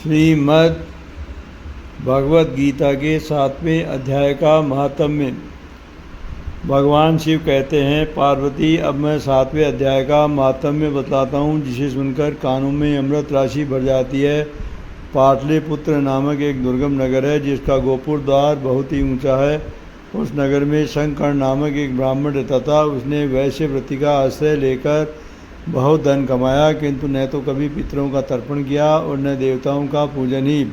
श्रीमद् भगवद गीता के 7वें अध्याय का महात्म्य। भगवान शिव कहते हैं, पार्वती, अब मैं 7वें अध्याय का महात्म्य बतलाता हूँ, जिसे सुनकर कानों में अमृत राशि भर जाती है। पाटलिपुत्र नामक एक दुर्गम नगर है, जिसका गोपुर द्वार बहुत ही ऊंचा है। उस नगर में शंकर्ण नामक एक ब्राह्मण रहता था। उसने वैश्य वृत्ति का आश्रय लेकर बहुत धन कमाया, किंतु न तो कभी पितरों का तर्पण किया और न देवताओं का पूजन ही।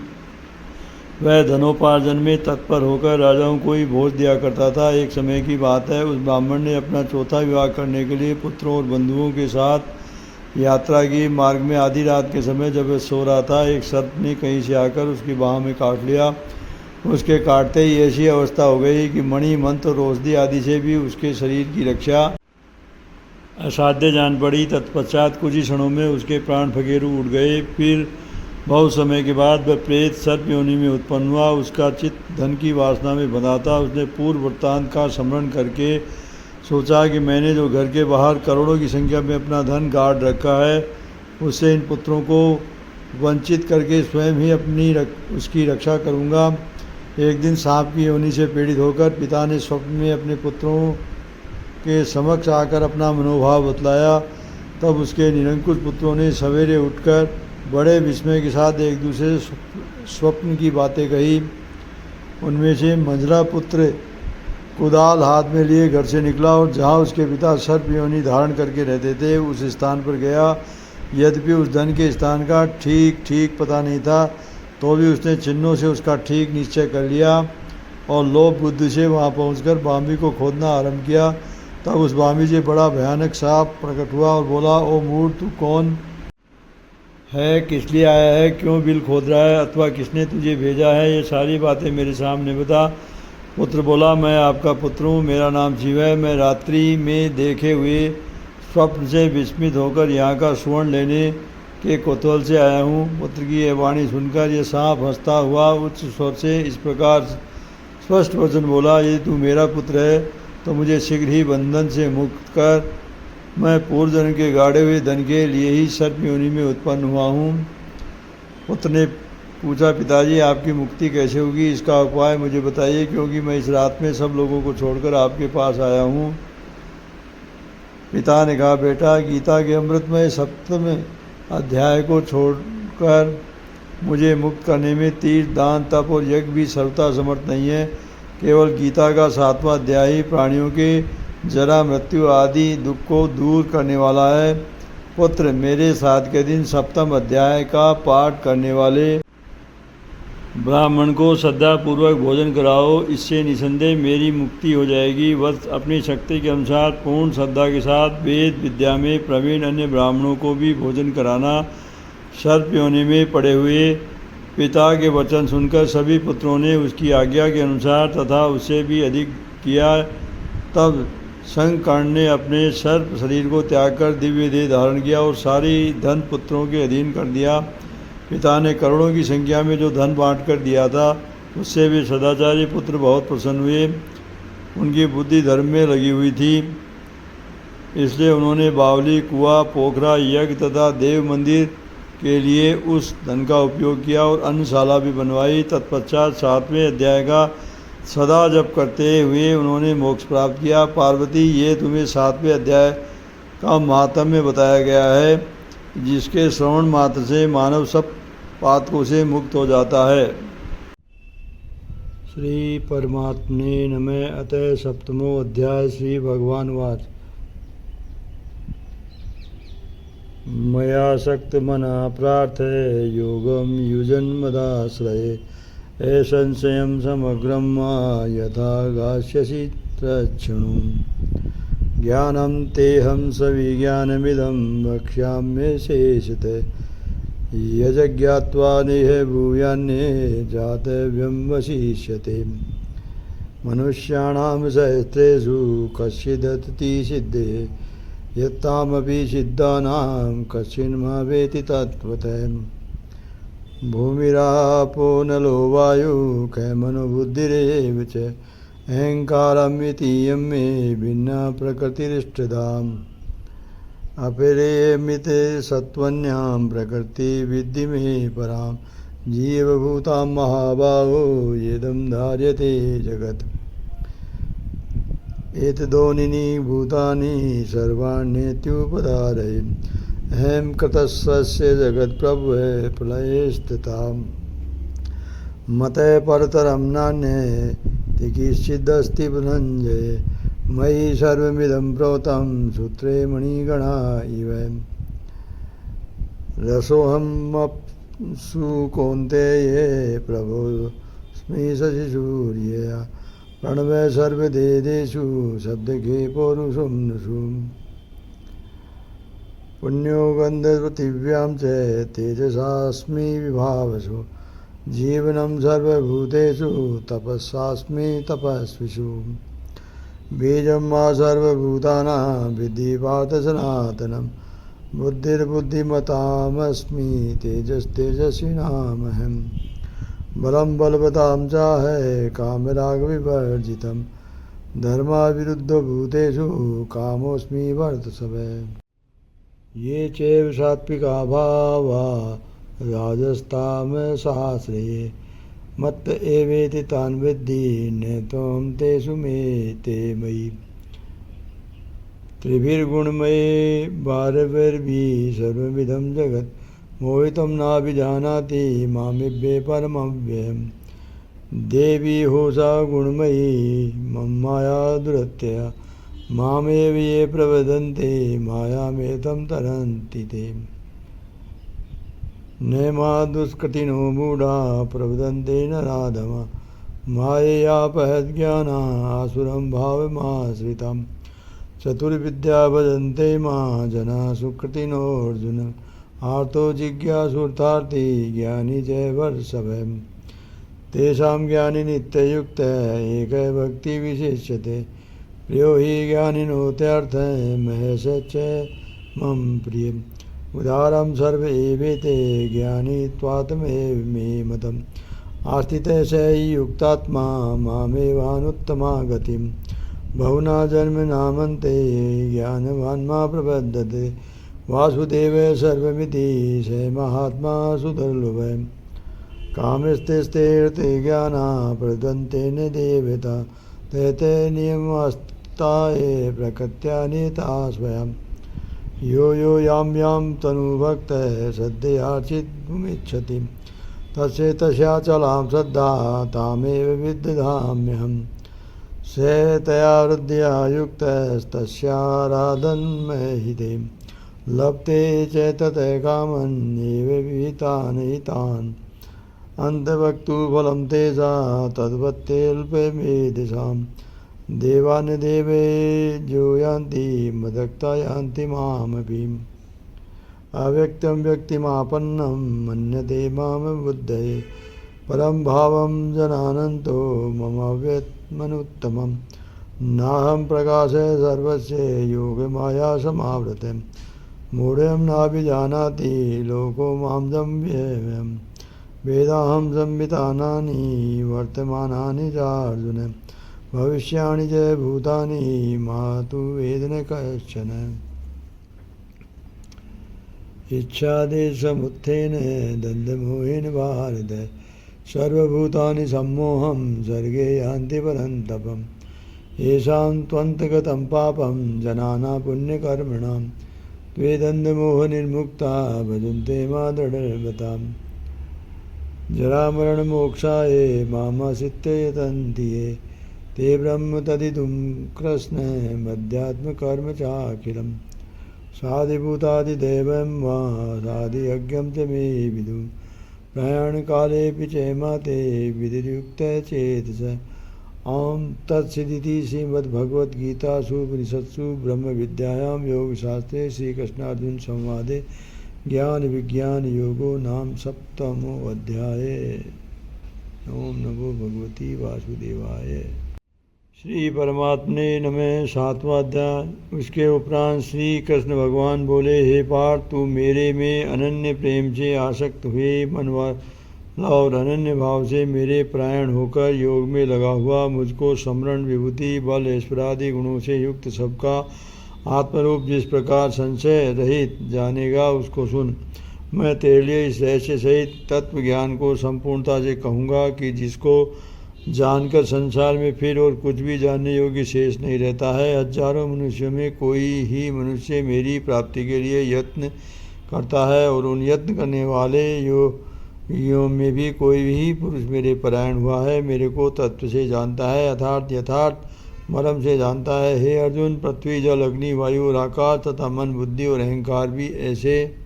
वह धनोपार्जन में तत्पर होकर राजाओं को ही भोज दिया करता था। एक समय की बात है, उस ब्राह्मण ने अपना चौथा विवाह करने के लिए पुत्रों और बंधुओं के साथ यात्रा की। मार्ग में आधी रात के समय जब वह सो रहा था, एक सर्प ने कहीं से आकर उसकी बाह में काट लिया। उसके काटते ही ऐसी अवस्था हो गई कि मणि, मंत्र और औषधि आदि से भी उसके शरीर की रक्षा असाध्य जान पड़ी। तत्पश्चात कुछ ही क्षणों में उसके प्राण फगेरू उड़ गए। फिर बहुत समय के बाद वह प्रेत सर्प योनि में उत्पन्न हुआ। उसका चित्त धन की वासना में बंधा था। उसने पूर्व वृत्तांत का स्मरण करके सोचा कि मैंने जो घर के बाहर करोड़ों की संख्या में अपना धन गाड़ रखा है, उससे इन पुत्रों को वंचित करके स्वयं ही उसकी रक्षा करूँगा। एक दिन सांप की योनि से पीड़ित होकर पिता ने स्वप्न में अपने पुत्रों के समक्ष आकर अपना मनोभाव बतलाया। तब उसके निरंकुश पुत्रों ने सवेरे उठकर बड़े विस्मय के साथ एक दूसरे स्वप्न की बातें कही। उनमें से मंझला पुत्र कुदाल हाथ में लिए घर से निकला और जहाँ उसके पिता सर्प योनि धारण करके रहते थे, उस स्थान पर गया। यद्यपि उस धन के स्थान का ठीक पता नहीं था, तो भी उसने चिन्हों से उसका ठीक निश्चय कर लिया और लोभ बुद्धि से वहाँ पहुँचकर बामी को खोदना आरंभ किया। तब उस बामी से बड़ा भयानक सांप प्रकट हुआ और बोला, ओ मूर्ख, तू कौन है, किस लिए आया है, क्यों बिल खोद रहा है, अथवा किसने तुझे भेजा है, ये सारी बातें मेरे सामने बता। पुत्र बोला, मैं आपका पुत्र हूँ, मेरा नाम शिव है। मैं रात्रि में देखे हुए स्वप्न से विस्मित होकर यहाँ का स्वर्ण लेने के कौतूहल से आया हूँ। पुत्र की यह वाणी सुनकर यह सांप हंसता हुआ उच्च स्वर से इस प्रकार स्पष्ट वचन बोला, यदि तू मेरा पुत्र है तो मुझे शीघ्र ही बंधन से मुक्त कर। मैं पूर्व जन्म के गाड़े हुए धन के लिए ही सर्प योनि में उत्पन्न हुआ हूँ। पुत्र ने पूछा, पिताजी, आपकी मुक्ति कैसे होगी, इसका उपाय मुझे बताइए, क्योंकि मैं इस रात में सब लोगों को छोड़कर आपके पास आया हूँ। पिता ने कहा, बेटा, गीता के अमृतमय 7वें अध्याय को छोड़कर मुझे मुक्त करने में तीर्थ, दान, तप और यज्ञ भी सर्वथा समर्थ नहीं है। केवल गीता का 7वां अध्याय ही प्राणियों के जरा, मृत्यु आदि दुख को दूर करने वाला है। पुत्र, मेरे साथ के दिन 7वें अध्याय का पाठ करने वाले ब्राह्मण को श्रद्धापूर्वक भोजन कराओ, इससे निसंदेह मेरी मुक्ति हो जाएगी। वत्स, अपनी शक्ति के अनुसार पूर्ण श्रद्धा के साथ वेद विद्या में प्रवीण अन्य ब्राह्मणों को भी भोजन कराना। सर्प योनि में पड़े हुए पिता के वचन सुनकर सभी पुत्रों ने उसकी आज्ञा के अनुसार तथा उससे भी अधिक किया। तब शंकर्ण ने अपने सर्प शरीर को त्याग कर दिव्य देह धारण किया और सारी धन पुत्रों के अधीन कर दिया। पिता ने करोड़ों की संख्या में जो धन बांट कर दिया था, उससे भी सदाचारी पुत्र बहुत प्रसन्न हुए। उनकी बुद्धि धर्म में लगी हुई थी, इसलिए उन्होंने बावली, कुआं, पोखरा, यज्ञ तथा देव मंदिर के लिए उस धन का उपयोग किया और अन्नशाला भी बनवाई। तत्पश्चात 7वें अध्याय का सदा जप करते हुए उन्होंने मोक्ष प्राप्त किया। पार्वती, ये तुम्हें 7वें अध्याय का महात्म्य बताया गया है, जिसके श्रवण मात्र से मानव सब पातकों से मुक्त हो जाता है। श्री परमात्मने नमः। अतः 7वां अध्याय। श्री भगवान वाच, मया शक्त मना प्रार्थये योगम युजन मदाश्रये संशयं समग्रं मा यथा गास्यसि तच्छृणु। ज्ञानं तेहं सविज्ञानमिदं वक्ष्याम्ये शेषतः यज्ञात्वा नेह भूयान्ये जातव्यं वशिष्यते। मनुष्याणां सहस्रेषु कश्चिदति सिद्धे यत्तामपि सिद्धानां कश्चिन्मा वेति तत्त्वतः। भूमिरापो नलो वायु कैमनो बुद्धिरेव च अहंकारमितीयं मे भिन्ना प्रकृतिरिष्टदाम्। अपरेमिते सत्वन्यां प्रकृति विद्धि मे परां जीवभूतां महाबाहो येदं धार्यते जगत्। एतदोनिनि भूतानि सर्वाण्येत्युपधारय अहं कृतस्य जगत्प्रभवे प्रलयेस्तथा मते परतरं नान्ये किञ्चिदस्ति धनञ्जय मयि सर्वमिदं प्रोतं सूत्रे मणिगणा इव रसोऽहमप्सु कौन्तेये प्रभोऽस्मि शशिसूर्यया प्रणवे सर्ववेदेषु शब्दके पौरुषं पुण्यो गन्धपृथिव्यां च तेजसास्मि विभावसु जीवनं सर्वभूतेषु तपस्सास्मि तपस्विषु बीजं मा सर्वभूतानां विद्धि पार्थ सनातनं बुद्धिर्बुद्धिमतामस्मि तेजस्तेजस्विनामहं बलं बलवतां चाहे कामरागविवर्जितं धर्माविरुद्धभूतेषु कामोऽस्मि वर्तसव ये चैव सात्विका भावा राजस्तामसाश्रये मत्त एवेति तान् विद्धि न त्वं तेषु मे ते मयि त्रिभिर्गुणमये बारभिर्भिः सर्वमिदं जगत् मोहितं नाभिजानाति मामिभ्ये परमव्ययम् देवी होसा गुणमयी मम माया दुरत्यया मामेव ये प्रवदन्ते मायामेतं तरन्ति ते नैमा दुष्कृतिनो मूढा प्रवदन्ते नराधमा माययापहद्ज्ञाना आसुरं भावमाश्रितां चतुर्विद्या भजन्ते मां जना सुकृतिनोऽर्जुन आर्तो जिज्ञासुर्थार्थी ज्ञानी च वर्षभयं तेषां ज्ञानी नित्ययुक्त एकभक्ति विशिष्यते प्रियो हि ज्ञानिनोत्यर्थ महेश च मम प्रियम् उदारं सर्व एवेते ज्ञानी त्वात्मेव मे मतम् आस्थितः स युक्तात्मा मामेवानुत्तमा गतिं बहुना जन्मनामन्ते ज्ञानवान् मा प्रबद्धते वासुदेव सर्वमिति स महात्मा सुदुर्लभः कामस्तेस्ते ज्ञाना प्रदन्ते न देवता ते नियमस्ताय प्रकृत्या नीता स्वयं यो यो यां तनुभक्तः सद्ययार्चितुमिच्छति तस्य तस्याचलां श्रद्धा तामेव विदधाम्यहम् स तया हृदया युक्तस्तस्याराधन्महिते लभते च ततः कामन्येव विहितान् हितान् अन्तवक्तुफलं तेषा तद्वत्तेऽल्पमेधसां देवान् देवे जो यान्ति मदक्ता यान्ति मामपि अव्यक्तं व्यक्तिमापन्नं मन्यते मां बुद्धये परं भावं जनानन्तो मम व्यत्मनुत्तमं नाहं प्रकाशः सर्वस्य योगमाया समावृतं मूढं नाभिजानाति लोको मां व्ययम् वेदाहं संविधानानि वर्तमानानि चार्जुन भविष्याणि च भूतानि मातु वेद न कश्चन इच्छादेशमुत्थेन दन्दमोहेन भारत सर्वभूतानि सम्मोहं सर्गे यान्ति परन्तपम् येषां त्वन्तगतं पापं जनाना पुण्यकर्मणां त्वेदन्दमोहनिर्मुक्ता भजन्ते मा दृढव्रताम् जरामरणमोक्षाय मामाश्रित्य यतन्ति ये ते ब्रह्म तदिदं कृष्ण मध्यात्मकर्म चाखिलं साधिभूतादिदेवं वा साधियज्ञं च मे विदुं प्रयाणकालेऽपि च माते विधिर्युक्तचेतस ॐ तत्सदिति श्रीमद्भगवद्गीतासु उपनिषत्सु ब्रह्मविद्यायां योगशास्त्रे श्रीकृष्णार्जुनसंवादे ज्ञान विज्ञान योगो नाम सप्तमो अध्याय। ओम नमो भगवती वासुदेवाय। श्री परमात्मने नमः। सातवां अध्याय। उसके उपरांत श्री कृष्ण भगवान बोले, हे पार्थ, तू मेरे में अनन्य प्रेम से आसक्त हुए मनवाला और अनन्य भाव से मेरे परायण होकर योग में लगा हुआ मुझको स्मरण, विभूति, बल, ऐश्वर्यादि गुणों से युक्त सबका आत्मरूप जिस प्रकार संशय रहित जानेगा उसको सुन। मैं तेरे लिए इस रहस्य सहित तत्व ज्ञान को संपूर्णता से कहूँगा कि जिसको जानकर संसार में फिर और कुछ भी जानने योग्य शेष नहीं रहता है। हजारों मनुष्यों में कोई ही मनुष्य मेरी प्राप्ति के लिए यत्न करता है और उन यत्न करने वाले यों में भी कोई ही पुरुष मेरे परायण हुआ है, मेरे को तत्व से जानता है, अर्थात यथार्थ मर्म से जानता है। हे अर्जुन, पृथ्वी, जल, अग्नि, वायु और आकाश तथा मन, बुद्धि और अहंकार भी ऐसे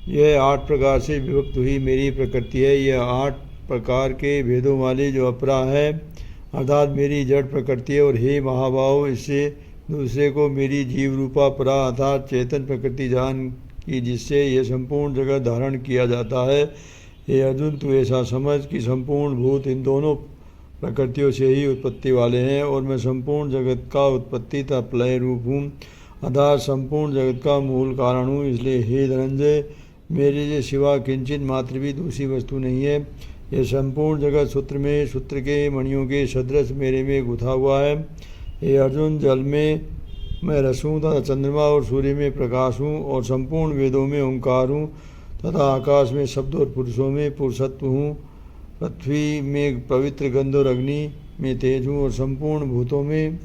यह 8 प्रकार से विभक्त हुई मेरी प्रकृति है। यह 8 प्रकार के भेदों वाली जो अपरा है अर्थात मेरी जड़ प्रकृति है। और हे महाभाव, इससे दूसरे को मेरी जीव रूपा परा अर्थात चेतन प्रकृति जान की, जिससे यह संपूर्ण जगत धारण किया जाता है। हे अर्जुन, तू ऐसा समझ कि संपूर्ण भूत इन दोनों प्रकृतियों से ही उत्पत्ति वाले हैं और मैं संपूर्ण जगत का उत्पत्ति तथा प्रलय रूप हूँ अर्थात संपूर्ण जगत का मूल कारण हूँ। इसलिए हे धनंजय, मेरे से सिवा किंचित मात्र भी दूसरी वस्तु नहीं है। यह संपूर्ण जगत सूत्र में सूत्र के मणियों के सदृश मेरे में गुथा हुआ है। हे अर्जुन, जल में मैं रस हूँ तथा चंद्रमा और सूर्य में प्रकाश हूँ और संपूर्ण वेदों में ओंकार हूँ तथा आकाश में शब्द और पुरुषों में पुरुषत्व हूँ। पृथ्वी में पवित्र गंध और अग्नि में तेज हूँ और संपूर्ण भूतों में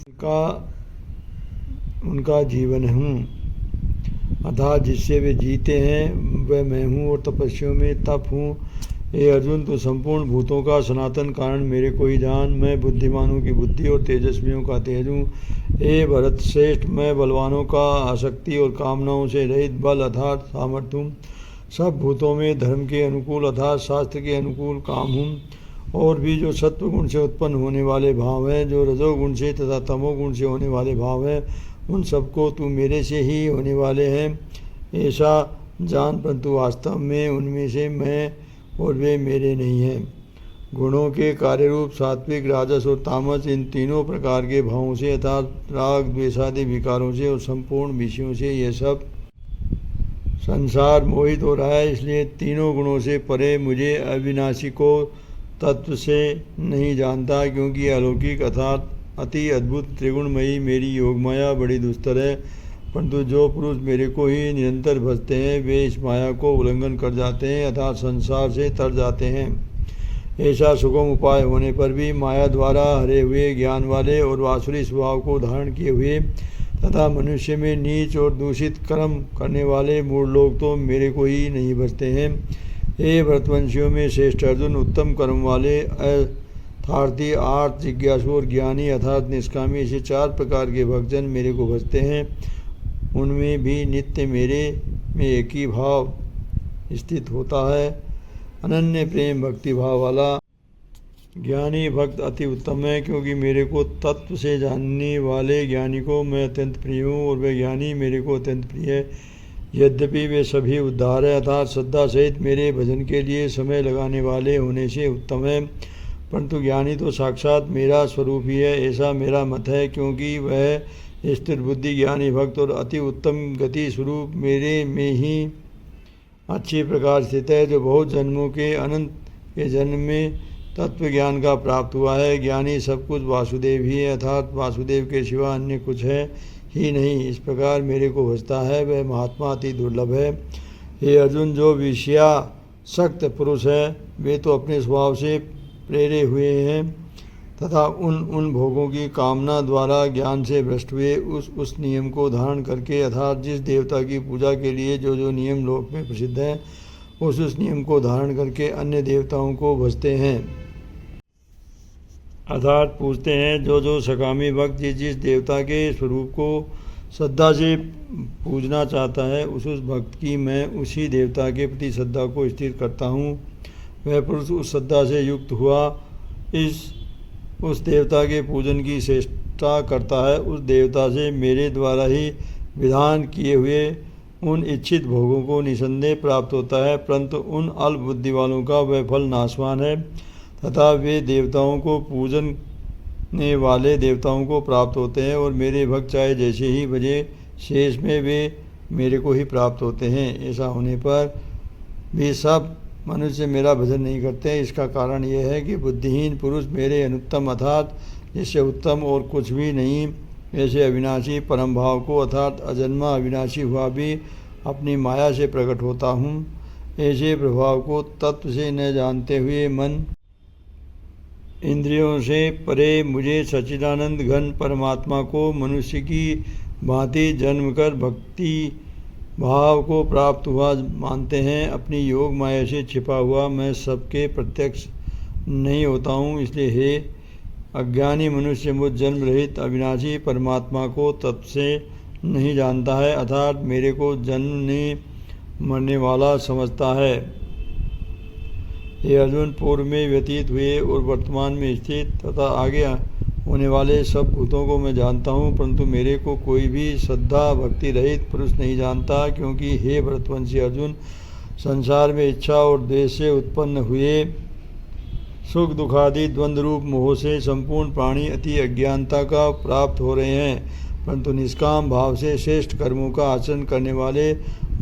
उनका जीवन हूँ अर्थात जिससे वे जीते हैं वह मैं हूँ और तपस्वियों में तप हूँ। हे अर्जुन, तो संपूर्ण भूतों का सनातन कारण मेरे को ही जान। मैं बुद्धिमानों की बुद्धि और तेजस्वियों का तेज हूँ। हे भरत श्रेष्ठ, मैं बलवानों का आसक्ति और कामनाओं से रहित बल अर्थात सामर्थ्य हूँ। सब भूतों में धर्म के अनुकूल अर्थात शास्त्र के अनुकूल काम हूँ। और भी जो सत्व गुण से उत्पन्न होने वाले भाव हैं, जो रजोगुण से तथा तमोगुण से होने वाले भाव हैं, उन सबको तू मेरे से ही होने वाले हैं ऐसा जान, परंतु वास्तव में उनमें से मैं और वे मेरे नहीं हैं। गुणों के कार्यरूप सात्विक, राजस और तामस इन तीनों प्रकार के भावों से अर्थात राग, द्वेषादि विकारों से और संपूर्ण विषयों से यह सब संसार मोहित हो रहा है। इसलिए तीनों गुणों से परे मुझे अविनाशी को तत्व से नहीं जानता, क्योंकि अलौकिक अर्थात अति अद्भुत त्रिगुणमयी मेरी योगमाया बड़ी दुस्तर है। परंतु जो पुरुष मेरे को ही निरंतर भजते हैं वे इस माया को उल्लंघन कर जाते हैं अर्थात संसार से तर जाते हैं। ऐसा सुगम उपाय होने पर भी माया द्वारा हरे हुए ज्ञान वाले और वासुरी स्वभाव को धारण किए हुए तथा मनुष्य में नीच और दूषित कर्म करने वाले मूढ़ लोग तो मेरे को ही नहीं भजते हैं। हे भरतवंशियों में श्रेष्ठ अर्जुन, उत्तम कर्म वाले अर्थार्थी, आर्त, जिज्ञासु और ज्ञानी अर्थात निष्कामी ऐसे 4 प्रकार के भक्तजन मेरे को भजते हैं। उनमें भी नित्य मेरे में एक ही भाव स्थित होता है। अनन्य प्रेम भक्ति भाव वाला ज्ञानी भक्त अति उत्तम है, क्योंकि मेरे को तत्व से जानने वाले ज्ञानी को मैं अत्यंत प्रिय हूँ और वे ज्ञानी मेरे को अत्यंत प्रिय है। यद्यपि वे सभी उद्धार है अर्थात श्रद्धा सहित मेरे भजन के लिए समय लगाने वाले होने से उत्तम है, परंतु ज्ञानी तो साक्षात मेरा स्वरूप ही है ऐसा मेरा मत है, क्योंकि वह स्थिर बुद्धि ज्ञानी भक्त और अति उत्तम गति स्वरूप मेरे में ही अच्छी प्रकार स्थित है, जो बहुत जन्मों के अनंत के जन्म में तत्व ज्ञान का प्राप्त हुआ है। ज्ञानी सब कुछ वासुदेव ही है अर्थात वासुदेव के सिवा अन्य कुछ है ही नहीं। इस प्रकार मेरे को भजता है वह महात्मा अति दुर्लभ है। हे अर्जुन, जो विषयासक्त पुरुष है वे तो अपने स्वभाव से प्रेरे हुए हैं तथा उन भोगों की कामना द्वारा ज्ञान से भ्रष्ट हुए उस नियम को धारण करके अर्थात जिस देवता की पूजा के लिए जो नियम लोक में प्रसिद्ध है उस नियम को धारण करके अन्य देवताओं को भजते हैं अर्थात पूजते हैं। जो सकामी भक्त जिस देवता के स्वरूप को श्रद्धा से पूजना चाहता है उस भक्त की मैं उसी देवता के प्रति श्रद्धा को स्थिर करता हूँ। वह पुरुष उस श्रद्धा से युक्त हुआ उस देवता के पूजन की चेष्टा करता है। उस देवता से मेरे द्वारा ही विधान किए हुए उन इच्छित भोगों को निसंदेह प्राप्त होता है, परंतु उन अल्प बुद्धि वालों का वह फल नाशवान है तथा वे देवताओं को पूजने वाले देवताओं को प्राप्त होते हैं और मेरे भक्त चाहे जैसे ही भजे शेष में वे मेरे को ही प्राप्त होते हैं। ऐसा होने पर भी सब मनुष्य मेरा भजन नहीं करते हैं। इसका कारण यह है कि बुद्धिहीन पुरुष मेरे अनुत्तम अर्थात जिससे उत्तम और कुछ भी नहीं ऐसे अविनाशी परम भाव को अर्थात अजन्मा अविनाशी हुआ भी अपनी माया से प्रकट होता हूँ। ऐसे प्रभाव को तत्व से न जानते हुए मन इंद्रियों से परे मुझे सच्चिदानंद घन परमात्मा को मनुष्य की भांति जन्म कर भक्ति भाव को प्राप्त हुआ मानते हैं। अपनी योग माया से छिपा हुआ मैं सबके प्रत्यक्ष नहीं होता हूँ। इसलिए हे अज्ञानी मनुष्य मुझ जन्म रहित अविनाशी परमात्मा को तत्व से नहीं जानता है, अर्थात मेरे को जन्मने मरने वाला समझता है। हे अर्जुन, पूर्व में व्यतीत हुए और वर्तमान में स्थित तथा आगे होने वाले सब भूतों को मैं जानता हूँ, परंतु मेरे को कोई भी श्रद्धा भक्ति रहित पुरुष नहीं जानता। क्योंकि हे भरतवंशी अर्जुन, संसार में इच्छा और द्वेष से उत्पन्न हुए सुख दुखादि द्वंद्व रूप मोह से संपूर्ण प्राणी अति अज्ञानता का प्राप्त हो रहे हैं, परंतु निष्काम भाव से श्रेष्ठ कर्मों का आचरण करने वाले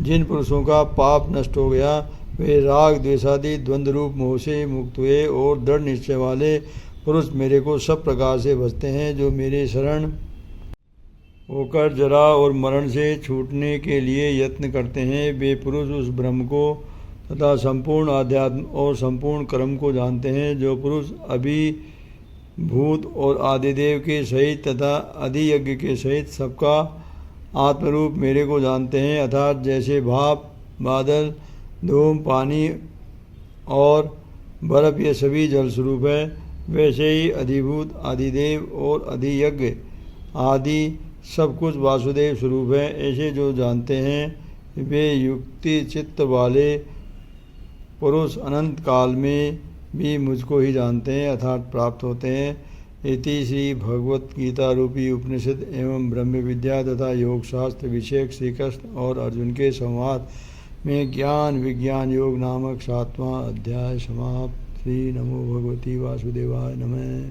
जिन पुरुषों का पाप नष्ट हो गया, वे राग द्वेषादि द्वंद्व रूप मोह से मुक्त हुए और दृढ़ निश्चय वाले पुरुष मेरे को सब प्रकार से भजते हैं। जो मेरे शरण होकर जरा और मरण से छूटने के लिए यत्न करते हैं, वे पुरुष उस ब्रह्म को तथा संपूर्ण आध्यात्म और संपूर्ण कर्म को जानते हैं। जो पुरुष अभिभूत और आदिदेव के सहित तथा अधियज्ञ के सहित सबका आत्मरूप मेरे को जानते हैं, अर्थात जैसे भाप बादल धूम पानी और बर्फ ये सभी जल स्वरूप है, वैसे ही अधिभूत आदिदेव और अधियज्ञ आदि सब कुछ वासुदेव स्वरूप है। ऐसे जो जानते हैं वे युक्ति चित्त वाले पुरुष अनंत काल में भी मुझको ही जानते हैं, अर्थात प्राप्त होते हैं। इति श्री भगवत गीता रूपी उपनिषद एवं ब्रह्म विद्या तथा योग शास्त्र विषयक श्री कृष्ण और अर्जुन के संवाद में ज्ञान विज्ञान योग नामक 7वां अध्याय समाप्त। श्री नमो भगवती वासुदेवाय नमः।